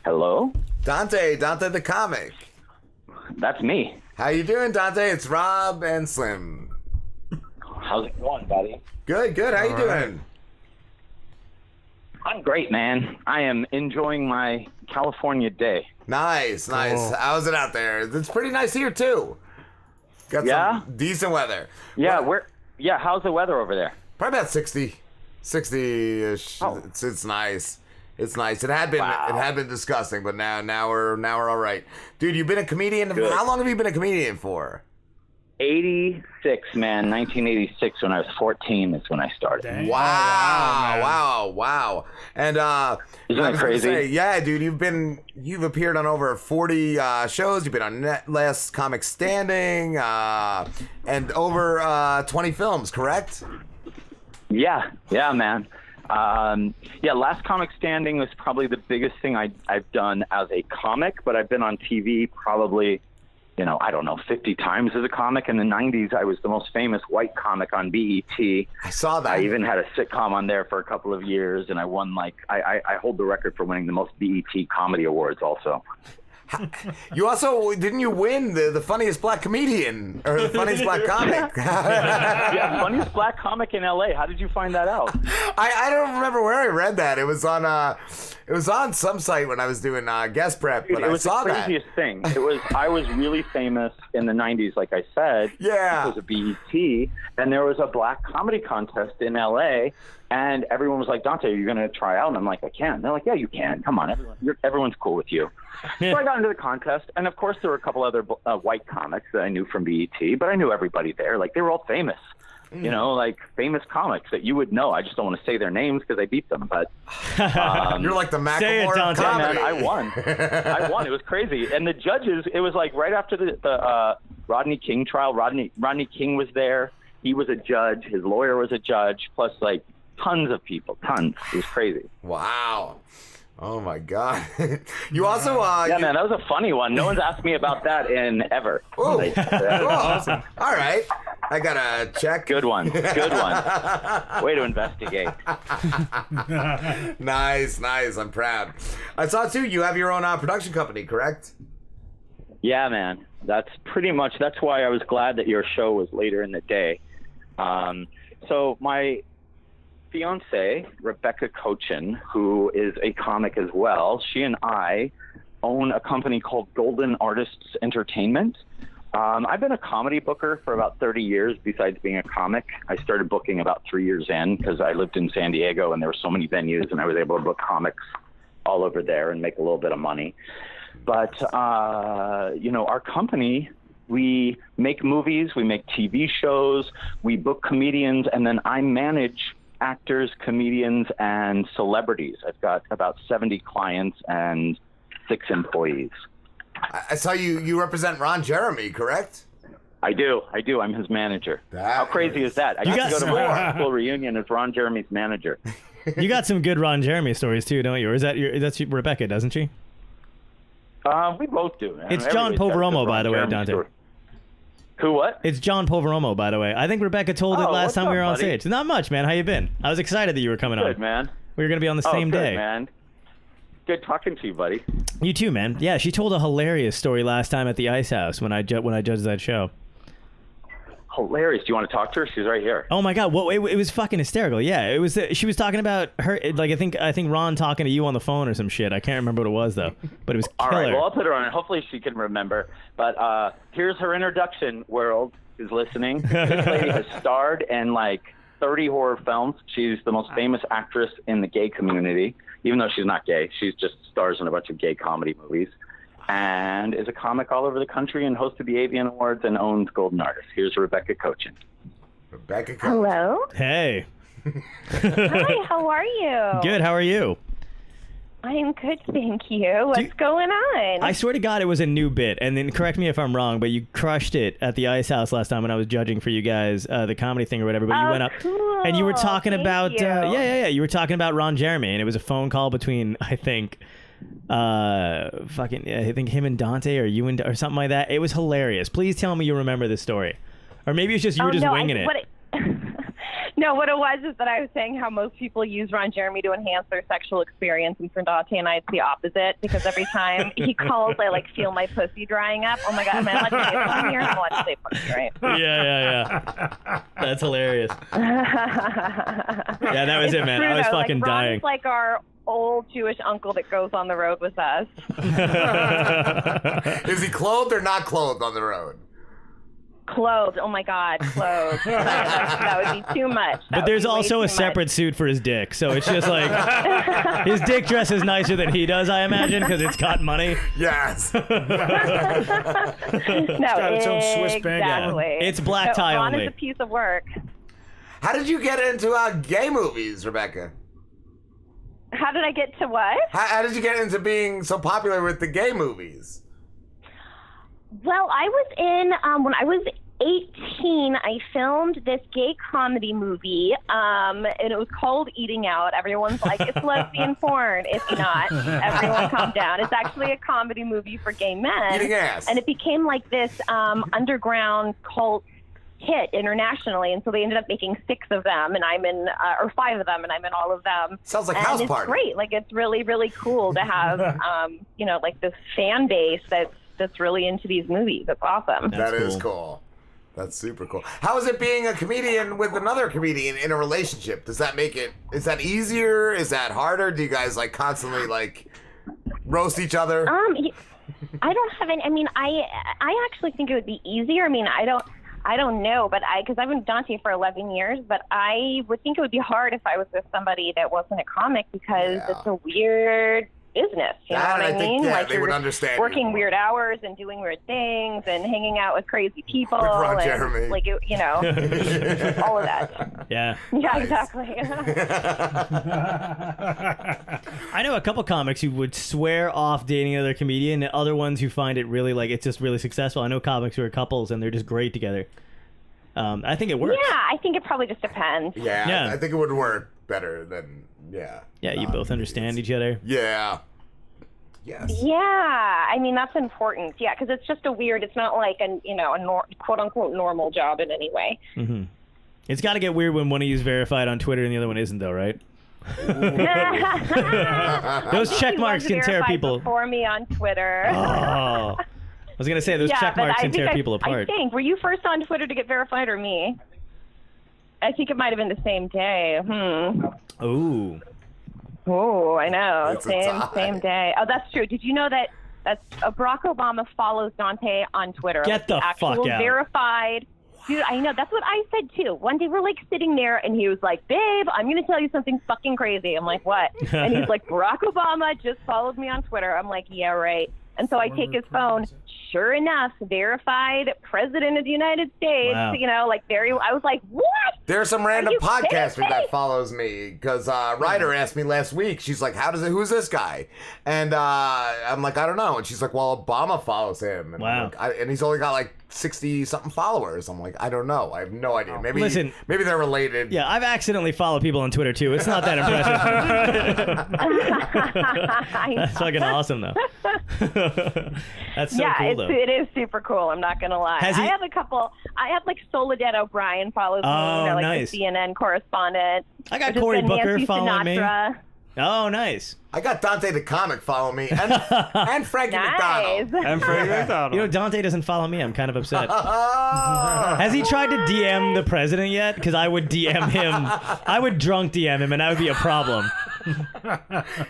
Hello? Dante the Comic. That's me. How you doing, Dante? It's Rob and Slim. How's it going, buddy? Good. How you doing? I'm great, man. I am enjoying my California day. Nice. Cool. How's it out there? It's pretty nice here, too. Got some decent weather. Yeah, how's the weather over there? Probably about 60-ish. Oh. It's nice. It's nice. It had been disgusting, but now we're all right. Dude, you've been a comedian. Good. How long have you been a comedian for? 86, man. 1986, when I was 14 is when I started. Dang. Wow. And Isn't that crazy? Yeah, dude, you've appeared on over 40 shows. You've been on Last Comic Standing, and over 20 films, correct? Yeah, man. Last Comic Standing was probably the biggest thing I've done as a comic, but I've been on TV probably, 50 times as a comic. In the 90s, I was the most famous white comic on BET. I saw that. I even had a sitcom on there for a couple of years, and I won, I hold the record for winning the most BET comedy awards also. You also, didn't you win the funniest black comedian, or the funniest black comic? Yeah, funniest black comic in LA. How did you find that out? I don't remember where I read that. It was on some site when I was doing guest prep, but I saw that. It was the craziest thing. I was really famous in the 90s, like I said. Yeah. It was a BET, and there was a black comedy contest in LA, and everyone was like, Dante, are you going to try out? And I'm like, I can. They're like, yeah, you can. Come on, everyone's cool with you. So I got into the contest, and of course there were a couple other white comics that I knew from BET, but I knew everybody there. Like, they were all famous. Like famous comics that you would know. I just don't want to say their names because I beat them. But you're like the Say it, Macklemore of Dante. comedy. man, I won. It was crazy. And the judges, it was like right after the Rodney King trial. Rodney King was there. He was a judge. His lawyer was a judge. Plus, like, tons of people. Tons. It was crazy. Wow. Oh my God. You also man, that was a funny one. No one's asked me about that in ever. Ooh. Like, Awesome. All right. I gotta check. Good one. Way to investigate. Nice. I'm proud. I saw too, you have your own production company, correct? Yeah, man. That's why I was glad that your show was later in the day. So my fiance, Rebekah Kochan, who is a comic as well, she and I own a company called Golden Artists Entertainment. I've been a comedy booker for about 30 years besides being a comic. I started booking about 3 years in because I lived in San Diego and there were so many venues and I was able to book comics all over there and make a little bit of money. But, our company, we make movies, we make TV shows, we book comedians, and then I manage actors, comedians, and celebrities. I've got about 70 clients and 6 employees. I saw you represent Ron Jeremy, correct? I do. I'm his manager. How crazy is that? I got to go to my high school reunion as Ron Jeremy's manager. You got some good Ron Jeremy stories too, don't you? Or is that's Rebekah, doesn't she? We both do. Man. It's John Poveromo, by the way, Dante. Who, what? It's John Poveromo, by the way. I think Rebekah told it last time we were on buddy? stage. Not much, man. How you been? I was excited that you were coming on. Good, man. We were going to be on the same good, day. Man. Good talking to you, buddy. You too, man. Yeah, she told a hilarious story last time at the Ice House when I judged that show. Hilarious. Do you want to talk to her? She's right here. Oh my God! Well, it was fucking hysterical. Yeah, it was. She was talking about her. Like I think Ron talking to you on the phone or some shit. I can't remember what it was though, but it was killer. All right. Well, I'll put her on. Hopefully, she can remember. But here's her introduction. World who's listening. This lady has starred in like 30 horror films. She's the most famous actress in the gay community, even though she's not gay. She's just stars in a bunch of gay comedy movies. And is a comic all over the country and hosted the Avian Awards and owns Golden Artists. Here's Rebekah Kochan. Rebekah Kochan. Hello. Hey. Hi, how are you? Good. How are you? I'm good, thank you. What's going on? I swear to God, it was a new bit, and then correct me if I'm wrong, but you crushed it at the Ice House last time when I was judging for you guys, the comedy thing or whatever. But you went up cool. and you were talking Thank about, you. you were talking about Ron Jeremy, and it was a phone call between, I think, I think him and Dante, or you and or something like that. It was hilarious. Please tell me you remember this story, or maybe it's just you were just winging it. No, what it was is that I was saying how most people use Ron Jeremy to enhance their sexual experience, and for Dante and I, it's the opposite, because every time he calls, I, like, feel my pussy drying up. Oh, my God, am I allowed to say something here? I'm allowed to say pussy, right? Yeah. That's hilarious. Yeah, that was it, man. True, I was though. fucking Ron dying. is like our old Jewish uncle that goes on the road with us. Is he clothed or not clothed on the road? Clothed. Oh, my God, clothed. That would be too much. But there's also a separate suit for his dick, so it's just like his dick dresses nicer than he does, I imagine, because it's got money. Yes. No, got its own Swiss bank exactly. It's black tie Ron only. is a piece of work. How did you get into gay movies, Rebekah? How did I get to what? How did you get into being so popular with the gay movies? Well, I was in, when I was 18, I filmed this gay comedy movie, and it was called Eating Out. Everyone's like, it's lesbian porn. It's not. Everyone calm down. It's actually a comedy movie for gay men. Eating ass. And it became like this underground cult hit internationally, and so they ended up making 6 of them, and I'm in, or 5 of them, and I'm in all of them. Sounds like and House it's Party. Great. Like, it's really, really cool to have, you know, like this fan base that's really into these movies. It's awesome. That is cool. That's super cool. How is it being a comedian with another comedian in a relationship? Does that make it, is that easier? Is that harder? Do you guys like constantly like roast each other? I don't have any, I mean, I actually think it would be easier. I mean, I don't know, but because I've been with Dante for 11 years, but I would think it would be hard if I was with somebody that wasn't a comic, because it's a weird business. You know what I mean? Yeah, like they would understand. Working weird hours and doing weird things and hanging out with crazy people. With Ron and, Jeremy. like, you know, all of that. Yeah. Yeah, Nice. exactly. I know a couple comics who would swear off dating another comedian, and other ones who find it really, like, it's just really successful. I know comics who are couples, and they're just great together. I think it works. Yeah, I think it probably just depends. Yeah. I think it would work better than, Yeah, you both understand each other. Yeah. Yes. Yeah, I mean, that's important. Yeah, because it's just a weird, it's not like a quote unquote normal job in any way. Mm-hmm. It's got to get weird when one of you is verified on Twitter and the other one isn't, though, right? Those check marks can tear people. Before me on Twitter. Oh. I was going to say, those check marks can tear people apart. I think, were you first on Twitter to get verified or me? I think it might have been the same day. Ooh. Oh, I know. It's a Same day. Oh, that's true. Did you know that Barack Obama follows Dante on Twitter? Get the fuck out. Verified. Dude, I know. That's what I said, too. One day we're, like, sitting there, and he was like, babe, I'm going to tell you something fucking crazy. I'm like, what? And he's like, Barack Obama just followed me on Twitter. I'm like, yeah, right. And so I take his phone. Sure enough, verified President of the United States. Wow. You know, like I was like, what? There's some random you podcaster kidding me? that follows me because Ryder asked me last week. She's like, who's this guy? And I'm like, I don't know. And she's like, well, Obama follows him. And Wow. and he's only got like 60-something followers. I'm like, I don't know. I have no idea. Maybe they're related. Yeah, I've accidentally followed people on Twitter, too. It's not that impressive. That's fucking awesome, though. That's so cool, though. It is super cool. I'm not gonna lie. I have a couple. I have like Soledad O'Brien follows me. Oh, Like nice. the CNN correspondent. I got Cory Booker Nancy following Sinatra. me. Oh, nice. I got Dante the Comic following me and Frankie McDonald. And Frankie McDonald. You know, Dante doesn't follow me. I'm kind of upset. Oh. Has he tried to DM the president yet? Because I would DM him. I would drunk DM him, and that would be a problem. Oh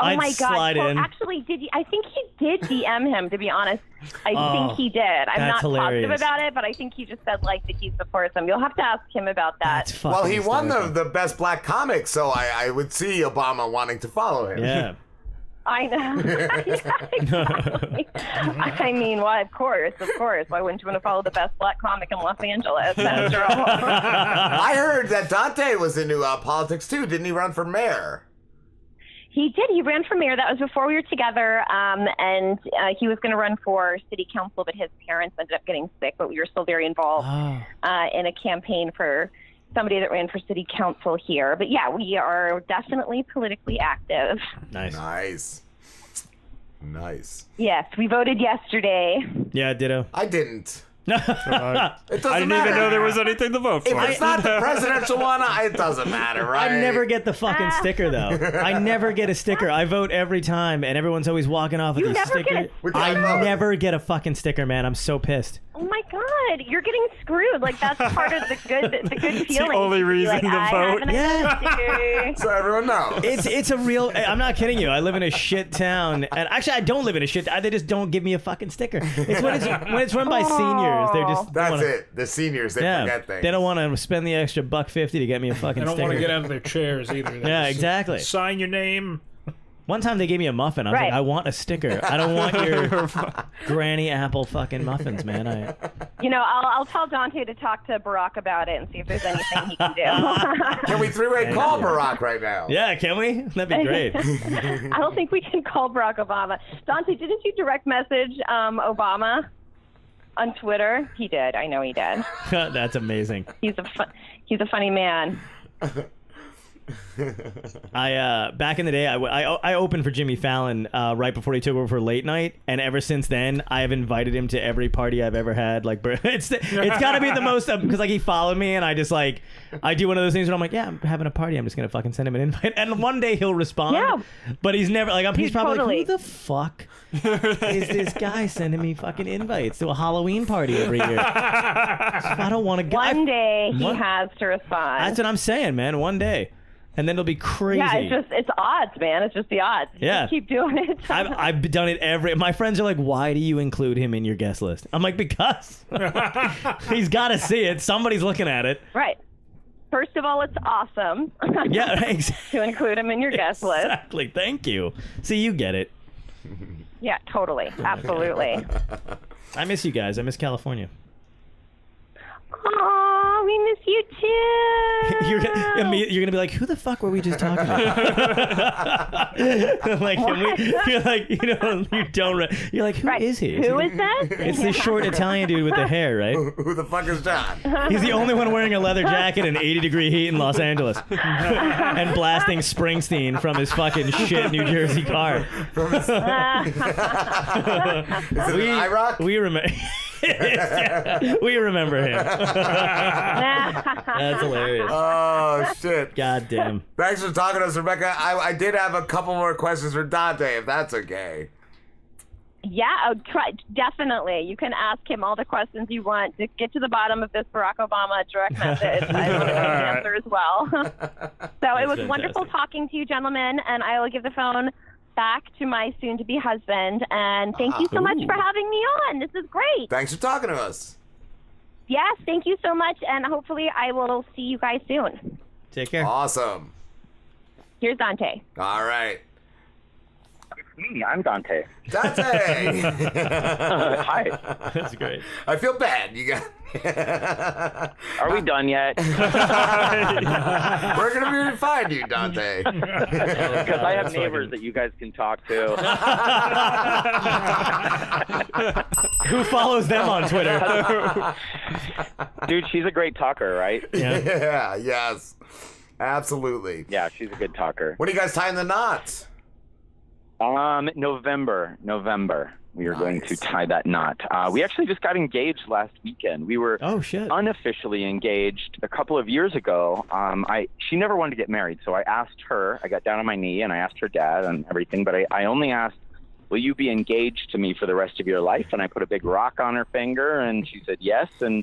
I'd my God! slide Well, in. actually, I think he did DM him. To be honest, I think he did. I'm that's not positive hilarious. about it, but I think he just said like that he supports him. You'll have to ask him about that. That's fucking Well, he won hysterical. the best black comic, so I would see Obama wanting to follow him. Yeah. I know. Exactly. I mean, well, of course. Why wouldn't you want to follow the best black comic in Los Angeles? After all? I heard that Dante was into politics too. Didn't he run for mayor? He did. He ran for mayor. That was before we were together, and he was going to run for city council, but his parents ended up getting sick. But we were still very involved in a campaign for somebody that ran for city council here. But yeah, we are definitely politically active. Nice. Nice. Yes, we voted yesterday. Yeah, ditto. I didn't. It doesn't I didn't matter. even know there was anything to vote for. If it's not the presidential one, it doesn't matter, right? I never get the fucking sticker though. I never get a sticker. I vote every time, and everyone's always walking off with You these never get stickers. Which I I vote. never get a fucking sticker, man. I'm so pissed. Oh my God, you're getting screwed. Like that's part of the good feeling. only To be reason like, to I vote. have an Yeah. sticker. So everyone knows. It's a real. I'm not kidding you. I live in a shit town, and actually I don't live in a shit. They just don't give me a fucking sticker. It's when it's run by seniors. They're just That's wanna, it. The seniors, they forget things. They don't want to spend the extra $1.50 to get me a fucking They don't sticker. want to get out of their chairs either. They Yeah, just exactly. Sign your name. One time they gave me a muffin. I was Right. like, I want a sticker. I don't want your Granny Apple fucking muffins, man. You know, I'll tell Dante to talk to Barack about it and see if there's anything he can do. Can we three-way call Barack right now? Yeah, can we? That'd be great. I don't think we can call Barack Obama. Dante, didn't you direct message Obama on Twitter? He did. I know he did. That's amazing. He's a funny man. Back in the day, I opened for Jimmy Fallon right before he took over for late night, and ever since then, I have invited him to every party I've ever had. Like, it's got to be the most because like he followed me, and I just like I do one of those things where I'm like, yeah, I'm having a party. I'm just gonna fucking send him an invite, and one day he'll respond. Yeah. But he's never like he's probably Totally. like, who the fuck is this guy sending me fucking invites to a Halloween party every year? So I don't want to go. One day he What? has to respond. That's what I'm saying, man. One day. And then it'll be crazy. Yeah, it's odds, man. It's just the odds. Yeah. Just keep doing it. I've done it my friends are like, why do you include him in your guest list? I'm like, because he's got to see it. Somebody's looking at it. Right. First of all, it's awesome Yeah, exactly. to include him in your guest list. Exactly. Thank you. See, you get it. Yeah, totally. Absolutely. I miss you guys. I miss California. Oh, we miss you too. You're gonna be like, who the fuck were we just talking about? Like, you're like, you don't. You're like, who is he? Who is that? It's the short Italian dude with the hair, right? Who the fuck is John? He's the only one wearing a leather jacket in 80-degree heat in Los Angeles and blasting Springsteen from his fucking shit New Jersey car. Is it IROC? We remember. We remember him. That's hilarious. Oh, shit. God damn. Thanks for talking to us, Rebecca. I did have a couple more questions for Dante, if that's okay. Yeah, I'll try. Definitely. You can ask him all the questions you want. Just get to the bottom of this Barack Obama direct message. I will give the answer as well. So it was fantastic. wonderful talking to you, gentlemen, and I will give the phone back to my soon-to-be husband. And thank you so much for having me on. This is great. Thanks for talking to us. Yes, thank you so much, and hopefully I will see you guys soon. Take care. Awesome. Here's Dante. All right. Me, I'm Dante. Dante! Hi. That's great. I feel bad. You got. Are we done yet? We're gonna be fine, you, Dante. Because I have neighbors that you guys can talk to. Who follows them on Twitter? Dude, she's a great talker, right? Yeah. Yes. Absolutely. Yeah, she's a good talker. When are you guys tying the knots? November. We are going to Nice. tie that knot. We actually just got engaged last weekend. We were Oh shit. unofficially engaged a couple of years ago. She never wanted to get married, so I asked her. I got down on my knee and I asked her dad and everything, but I only asked, will you be engaged to me for the rest of your life? And I put a big rock on her finger, and she said yes, and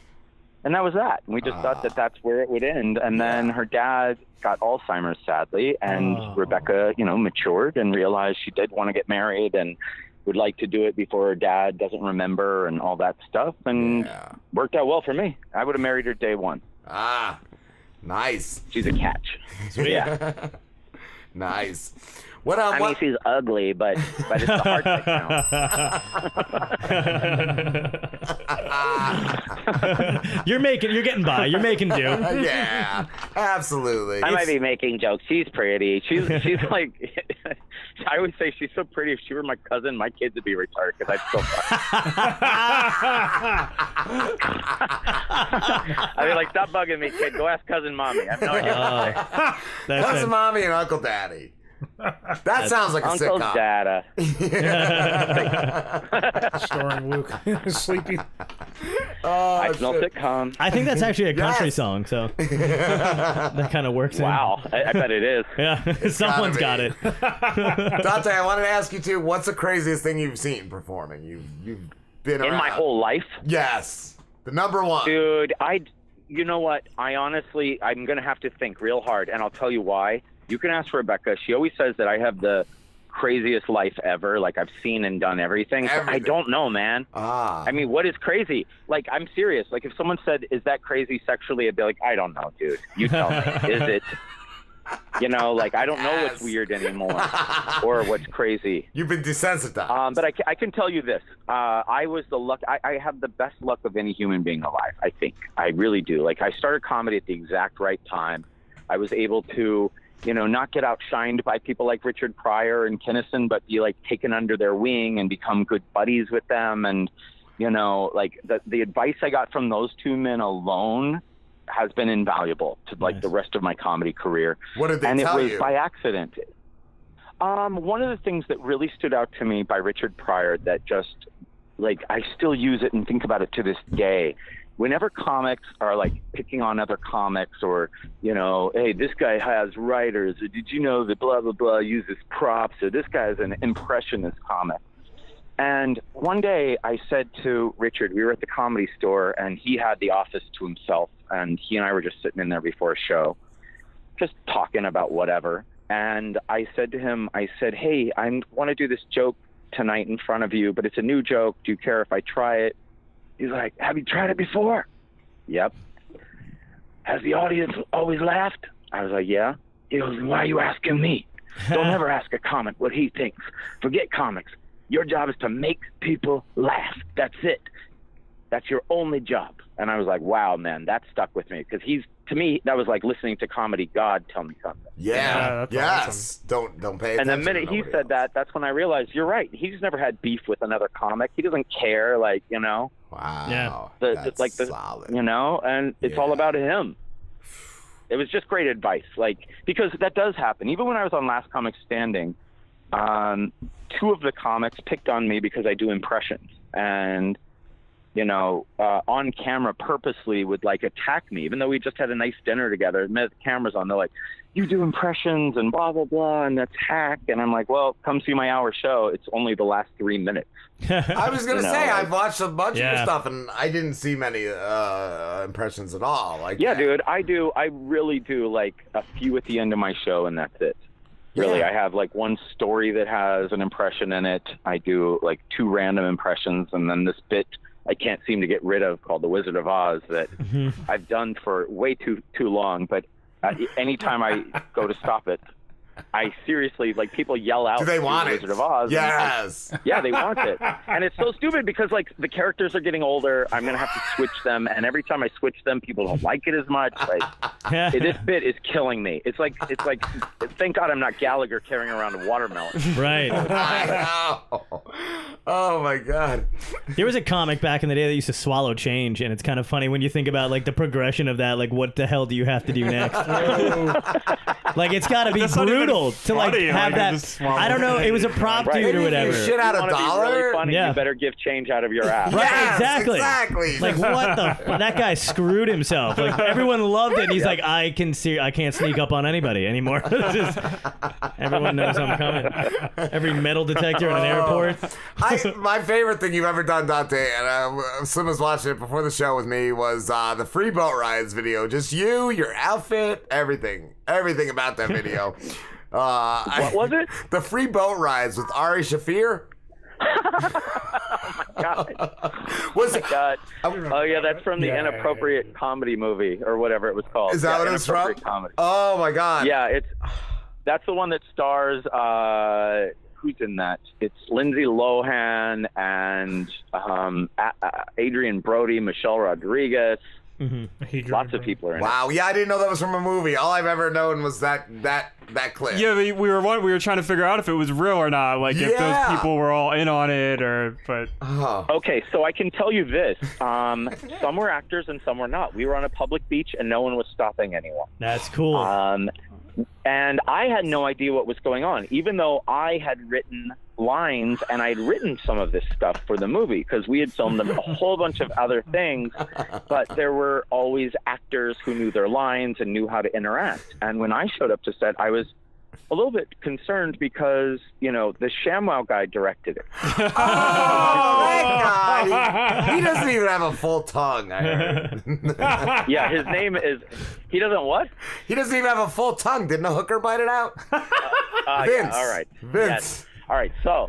that was that. And we just thought that that's where it would end. And then her dad got Alzheimer's, sadly, and Rebecca, matured and realized she did want to get married and would like to do it before her dad doesn't remember and all that stuff, and worked out well for me. I would have married her day one. Ah, nice. She's a catch. Yeah. Nice. What I mean, she's ugly, but it's the heart that counts. You're getting by. You're making do. Yeah, absolutely. I might be making jokes. She's pretty. She's like, I always say she's so pretty. If she were my cousin, my kids would be retarded because I'd still fuck. I'd be like, stop bugging me, kid. Go ask cousin mommy. I have no idea what to say. That's mommy and Uncle Daddy. That sounds like a Uncle sitcom. Dada. Starring Luke sleeping. Oh, I smell shit. sitcom. I think that's actually a country Yes. song, so that kind of works. Wow, I bet it is. Yeah, someone's be. got it. Dante, I wanted to ask you too. What's the craziest thing you've seen performing? You've been In around. my whole life, Yes, the number one. dude. You know what? I'm gonna have to think real hard, and I'll tell you why. You can ask Rebekah. She always says that I have the craziest life ever. Like, I've seen and done everything. But I Everything. don't know, man. I mean, what is crazy? Like, I'm serious. Like, if someone said, "Is that crazy sexually?" I'd be like, "I don't know, dude. You tell me. Is it?" You know, like, I don't know what's Yes. weird anymore or what's crazy. You've been desensitized. But I can tell you this. I was the luck. I have the best luck of any human being alive, I think. I really do. Like, I started comedy at the exact right time. I was able to, not get outshined by people like Richard Pryor and Kinnison, but be, like, taken under their wing and become good buddies with them. And, like, the advice I got from those two men alone has been invaluable to, like, Nice. the rest of my comedy career. What did they and tell it was you? by accident. One of the things that really stood out to me by Richard Pryor that just, like, I still use it and think about it to this day. Whenever comics are, like, picking on other comics or, hey, this guy has writers, or did you know that blah, blah, blah uses props, or this guy's an impressionist comic. And one day I said to Richard, we were at the Comedy Store, and he had the office to himself, and he and I were just sitting in there before a show, just talking about whatever. And I said to him, hey, I want to do this joke tonight in front of you, but it's a new joke. Do you care if I try it? He's like, have you tried it before? Yep. Has the audience always laughed? I was like, yeah. He goes, why are you asking me? Don't ever ask a comic what he thinks. Forget comics. Your job is to make people laugh. That's it. That's your only job. And I was like, wow, man, that stuck with me. Because to me, that was like listening to comedy God tell me something. Yeah. that's Yes. Don't pay attention. And the minute to he nobody said else. that, that's when I realized, you're right. He's never had beef with another comic. He doesn't care, like, Wow. Yeah. That's solid. and it's all Yeah. about him. It was just great advice, like, because that does happen. Even when I was on Last Comic Standing, two of the comics picked on me because I do impressions, and on camera purposely would, like, attack me, even though we just had a nice dinner together. And the cameras on, they're like, you do impressions and blah blah blah, and that's hack. And I'm like, well, come see my hour show. It's only the last 3 minutes. I was gonna say I've watched a bunch of your Yeah. stuff, and I didn't see many impressions at all. Like, Yeah, dude, I do. I really do, like, a few at the end of my show, and that's it. Really, Yeah. I have, like, one story that has an impression in it. I do, like, 2 random impressions, and then this bit I can't seem to get rid of called The Wizard of Oz that I've done for way too long. But anytime I go to stop it, I seriously, like, people yell out, Do they want The it? Wizard of Oz. Yes. Yeah, they want it. And it's so stupid because, like, the characters are getting older. I'm going to have to switch them. And every time I switch them, people don't like it as much. Like, this bit is killing me. It's like, thank God I'm not Gallagher carrying around a watermelon. Right. I know. Oh my God. There was a comic back in the day that used to swallow change, and it's kind of funny when you think about, like, the progression of that. Like, what the hell do you have to do next? Like, it's got to be That's not even brutal to, like, funny, have like, that. just swallow I don't know. It was a prop Right. dude or Maybe if whatever. you shit out You a want to be dollar. really funny, Yeah. you better give change out of your ass. Right, Yes, exactly. Like, what the? That guy screwed himself. Like, everyone loved it. And he's like, I can't sneak up on anybody anymore. Just, everyone knows I'm coming. Every metal detector in an airport. My favorite thing you've ever done, Dante, and Slim was watching it before the show with me, was the free boat rides video. Just you, your outfit, everything about that video. What was it? The free boat rides with Ari Shaffir. God. Was it? God. Oh, yeah, that's from the Inappropriate Comedy movie or whatever it was called. Is that what it's from? Inappropriate Comedy. Oh my God. Yeah, that's the one that stars, who's in that? It's Lindsay Lohan and Adrian Brody, Michelle Rodriguez. Lots of people are in it. Wow. Yeah, I didn't know that was from a movie. All I've ever known was that clip. Yeah, we were trying to figure out if it was real or not, like if Yeah. those people were all in on it, but Oh. Okay, so I can tell you this. Some were actors and some were not. We were on a public beach and no one was stopping anyone. That's cool. And I had no idea what was going on, even though I had written lines and I'd written some of this stuff for the movie because we had filmed a whole bunch of other things, but there were always actors who knew their lines and knew how to interact. And when I showed up to set, I was a little bit concerned because, you know, the ShamWow guy directed it. Oh, thank God. He doesn't even have a full tongue, I heard. Yeah, his name is, he doesn't what? He doesn't even have a full tongue. Didn't a hooker bite it out? Vince. Yeah, all right. Vince. Yes. All right, so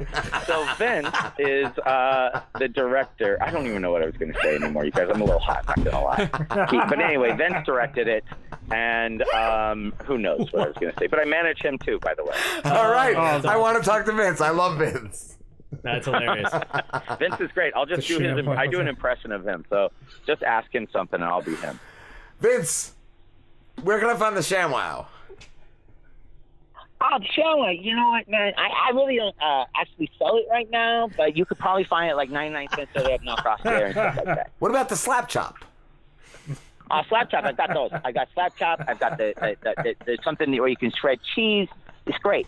Vince is the director. I don't even know what I was going to say anymore, you guys. I'm a little hot, not going to lie. But anyway, Vince directed it, and who knows what I was going to say. But I manage him too, by the way. All right. I want to talk to Vince. I love Vince. That's hilarious. Vince is great. I'll just do his. I do an impression of him, so just ask him something, and I'll be him. Vince, where can I find the ShamWow? Oh, ShamWow, you know what, man? I really don't actually sell it right now, but you could probably find it like 99 cents so they have no cross there and stuff like that. What about the slap chop? Slap chop, I got those. I got slap chop. I've got the something where you can shred cheese. It's great.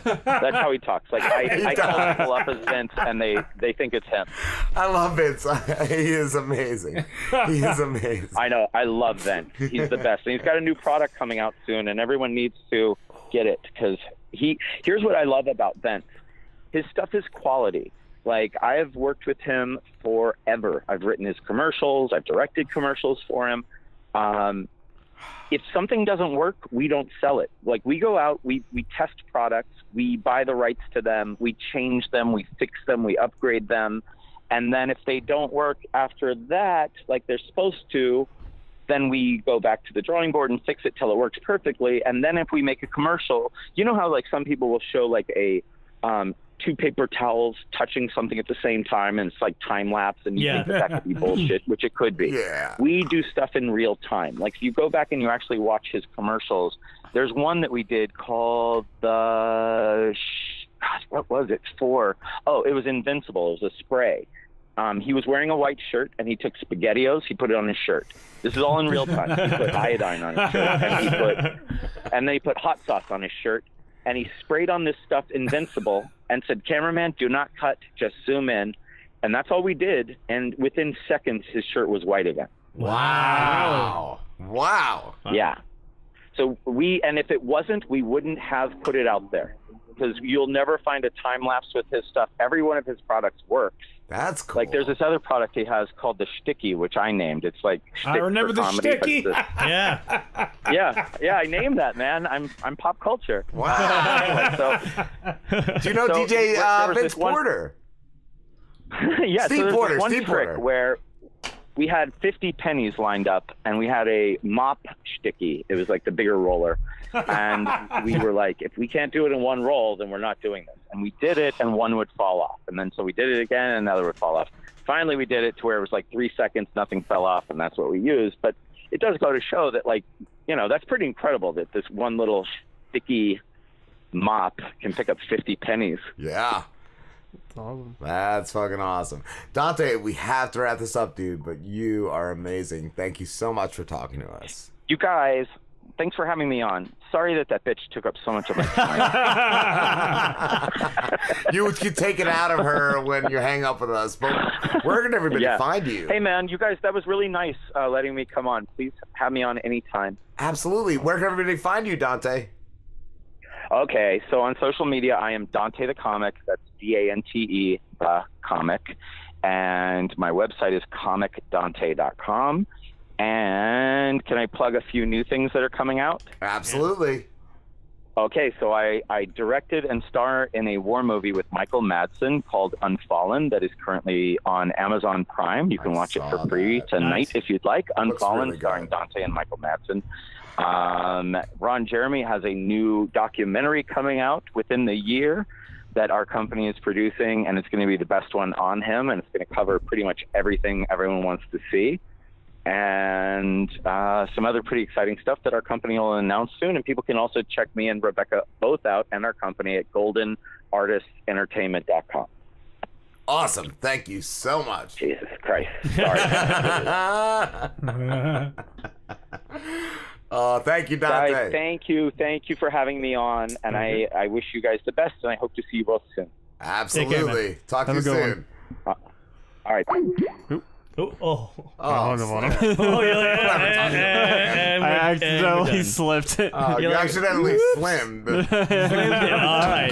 That's how he talks. Like I call people up as Vince, and they think it's him. I love Vince. He is amazing. He is amazing. I know. I love Vince. He's the best, and he's got a new product coming out soon, and everyone needs to get it because here's what I love about Vince. His stuff is quality. Like, I have worked with him forever. I've written his commercials. I've directed commercials for him. If something doesn't work, we don't sell it. Like, we go out, we test products, we buy the rights to them, we change them, we fix them, we upgrade them. And then if they don't work after that, like they're supposed to, then we go back to the drawing board and fix it till it works perfectly. And then if we make a commercial, you know how like some people will show like a two paper towels touching something at the same time and it's like time lapse and you think that could be bullshit, which it could be. Yeah. We do stuff in real time. Like if you go back and you actually watch his commercials, there's one that we did called what was it for? Oh, it was Invincible. It was a spray. He was wearing a white shirt and he took SpaghettiOs. He put it on his shirt. This is all in real time. He put iodine on his shirt and then he put hot sauce on his shirt and he sprayed on this stuff Invincible and said, "Cameraman, do not cut, just zoom in." And that's all we did. And within seconds, his shirt was white again. Wow. Yeah. So and if it wasn't, we wouldn't have put it out there because you'll never find a time lapse with his stuff. Every one of his products works. That's cool. Like there's this other product he has called the Sticky, which I named. It's like I remember the Sticky. Yeah. Yeah, I named that, man. I'm pop culture. Wow. Anyway, Do you know DJ Vince Porter? Yeah, Steve so there's Porter, this one Steve trick Porter. where we had 50 pennies lined up and we had a mop Sticky. It was like the bigger roller. And we were like, if we can't do it in one roll, then we're not doing this. And we did it and one would fall off. And then so we did it again and another would fall off. Finally, we did it to where it was like 3 seconds, nothing fell off, and that's what we used. But it does go to show that, like, you know, that's pretty incredible that this one little sticky mop can pick up 50 pennies. Yeah. Awesome. That's fucking awesome. Dante, we have to wrap this up, dude, but you are amazing. Thank you so much for talking to us. You guys, thanks for having me on. Sorry that bitch took up so much of my time. You could take it out of her when you hang up with us, but where can everybody find you? Hey, man, you guys, that was really nice letting me come on. Please have me on anytime. Absolutely. Where can everybody find you, Dante? Okay, so on social media, I am Dante the Comic. That's Dante, the Comic. And my website is comicdante.com. And can I plug a few new things that are coming out? Absolutely. Okay, so I directed and star in a war movie with Michael Madsen called Unfallen that is currently on Amazon Prime. You can watch it for free tonight if you'd like. Unfallen, really starring Dante and Michael Madsen. Ron Jeremy has a new documentary coming out within the year that our company is producing, and it's going to be the best one on him, and it's going to cover pretty much everything everyone wants to see. And some other pretty exciting stuff that our company will announce soon. And people can also check me and Rebekah both out and our company at goldenartistentertainment.com. Awesome. Thank you so much. Jesus Christ. Sorry. Thank you, Dante. Guys, thank you for having me on, and I wish you guys the best, and I hope to see you both soon. Absolutely. Talk to you Have a good soon. one. All right. Oh. Hung up on him. Oh, yeah. I accidentally slipped it. You accidentally slimmed. All right.